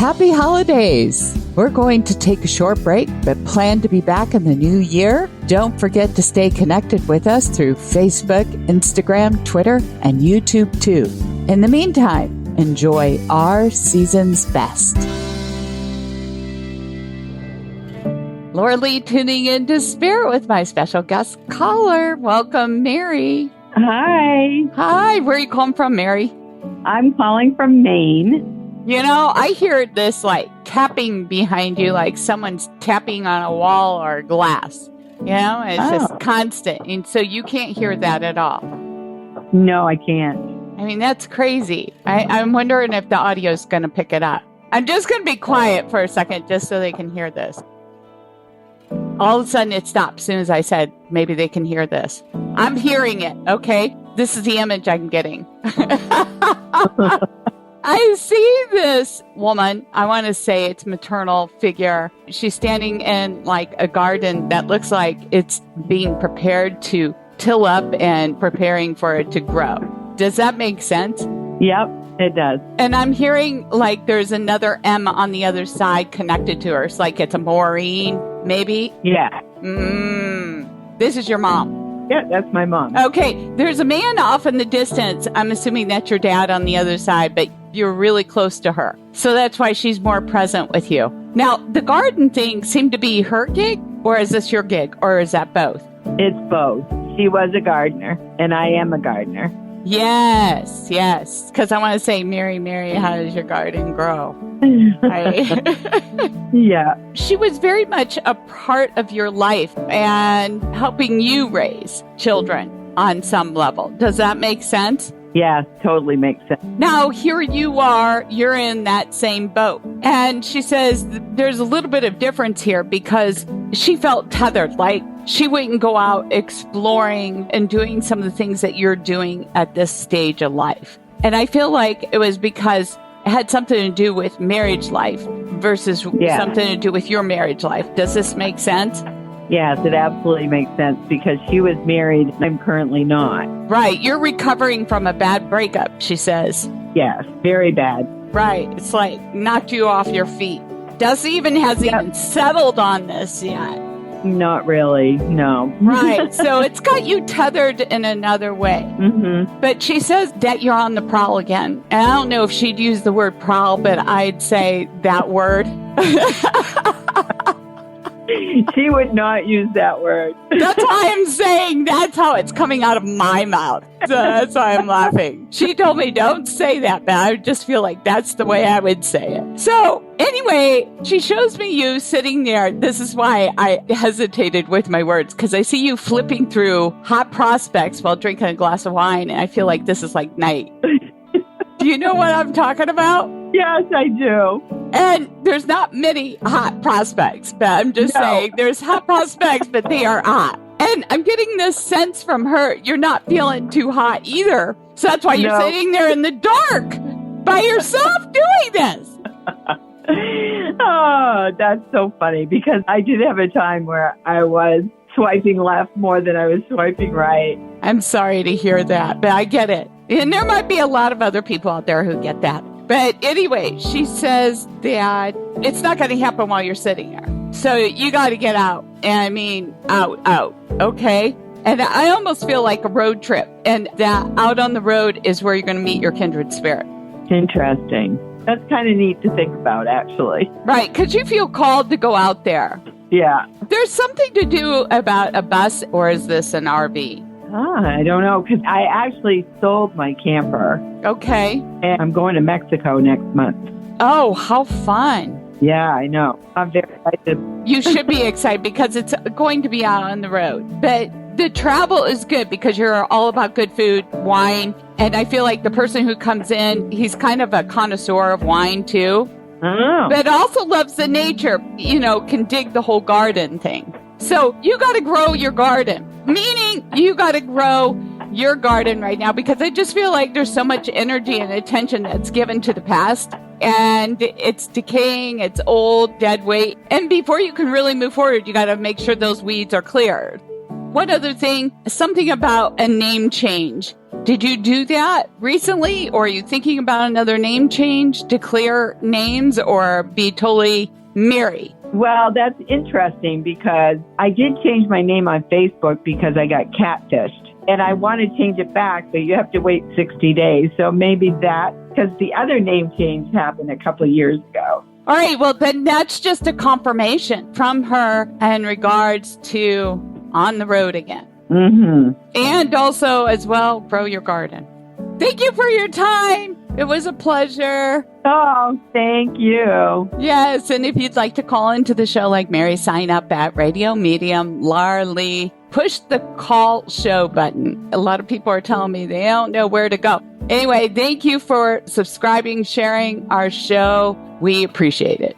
Happy holidays! We're going to take a short break, but plan to be back in the new year. Don't forget to stay connected with us through Facebook, Instagram, Twitter, and YouTube too. In the meantime, enjoy our season's best. Laura Lee tuning into Spirit with my special guest caller. Welcome, Mary. Hi. Hi, where are you calling from, Mary? I'm calling from Maine. You know, I hear this like tapping behind you, like someone's tapping on a wall or glass. You know, it's just constant. And so you can't hear that at all. No, I can't. I mean, that's crazy. I'm wondering if the audio is going to pick it up. I'm just going to be quiet for a second just so they can hear this. All of a sudden it stopped as soon as I said, maybe they can hear this. I'm hearing it, okay? This is the image I'm getting. I see this woman, I want to say it's maternal figure. She's standing in like a garden that looks like it's being prepared to till up and preparing for it to grow. Does that make sense? Yep, it does. And I'm hearing like there's another M on the other side connected to her. It's like it's a Maureen, maybe? Yeah. This is your mom. Yeah, that's my mom. Okay, there's a man off in the distance. I'm assuming that's your dad on the other side, but you're really close to her. So that's why she's more present with you. Now, the garden thing seemed to be her gig, or is this your gig, or is that both? It's both. She was a gardener, and I am a gardener. Yes, because I want to say, Mary, how does your garden grow? Yeah. She was very much a part of your life and helping you raise children on some level. Does that make sense? Yeah, totally makes sense. Now, here you are, you're in that same boat. And she says there's a little bit of difference here because she felt tethered, like she wouldn't go out exploring and doing some of the things that you're doing at this stage of life. And I feel like it was because it had something to do with marriage life versus something to do with your marriage life. Does this make sense? Yes, it absolutely makes sense because she was married. I'm currently not. Right. You're recovering from a bad breakup, she says. Yes, very bad. Right. It's like knocked you off your feet. Hasn't even settled on this yet. Not really, no. Right. So it's got you tethered in another way. Mm-hmm. But she says that you're on the prowl again. And I don't know if she'd use the word prowl, but I'd say that word. She would not use that word. That's why I'm saying that's how it's coming out of my mouth. So that's why I'm laughing. She told me don't say that, but I just feel like that's the way I would say it. So anyway, she shows me you sitting there. This is why I hesitated with my words, because I see you flipping through hot prospects while drinking a glass of wine, and I feel like this is like night. Do you know what I'm talking about? Yes, I do. And there's not many hot prospects, but I'm just saying there's hot prospects, but they are hot. And I'm getting this sense from her, you're not feeling too hot either. So that's why you're sitting there in the dark by yourself doing this. Oh, that's so funny because I did have a time where I was swiping left more than I was swiping right. I'm sorry to hear that, but I get it. And there might be a lot of other people out there who get that. But anyway, she says that it's not going to happen while you're sitting there. So you got to get out. And I mean, out. Okay? And I almost feel like a road trip. And that out on the road is where you're going to meet your kindred spirit. Interesting. That's kind of neat to think about, actually. Right, because you feel called to go out there. Yeah. There's something to do about a bus, or is this an RV? I don't know, because I actually sold my camper. Okay. And I'm going to Mexico next month. Oh, how fun. Yeah, I know. I'm very excited. You should be excited because it's going to be out on the road. But the travel is good because you're all about good food, wine. And I feel like the person who comes in, he's kind of a connoisseur of wine too. Oh. But also loves the nature, can dig the whole garden thing. So you got to grow your garden, meaning you got to grow your garden right now because I just feel like there's so much energy and attention that's given to the past and it's decaying, it's old, dead weight. And before you can really move forward, you got to make sure those weeds are cleared. One other thing, something about a name change. Did you do that recently, or are you thinking about another name change to clear names or be totally Mary? Well, that's interesting because I did change my name on Facebook because I got catfished. And I want to change it back, but you have to wait 60 days. So maybe that, because the other name change happened a couple of years ago. All right, well, then that's just a confirmation from her in regards to on the road again. Mm-hmm. And also, as well, grow your garden. Thank you for your time. It was a pleasure. Oh, thank you. Yes, and if you'd like to call into the show like Mary, sign up at Radio Medium, Laura Lee. Push the call show button. A lot of people are telling me they don't know where to go. Anyway, thank you for subscribing, sharing our show. We appreciate it.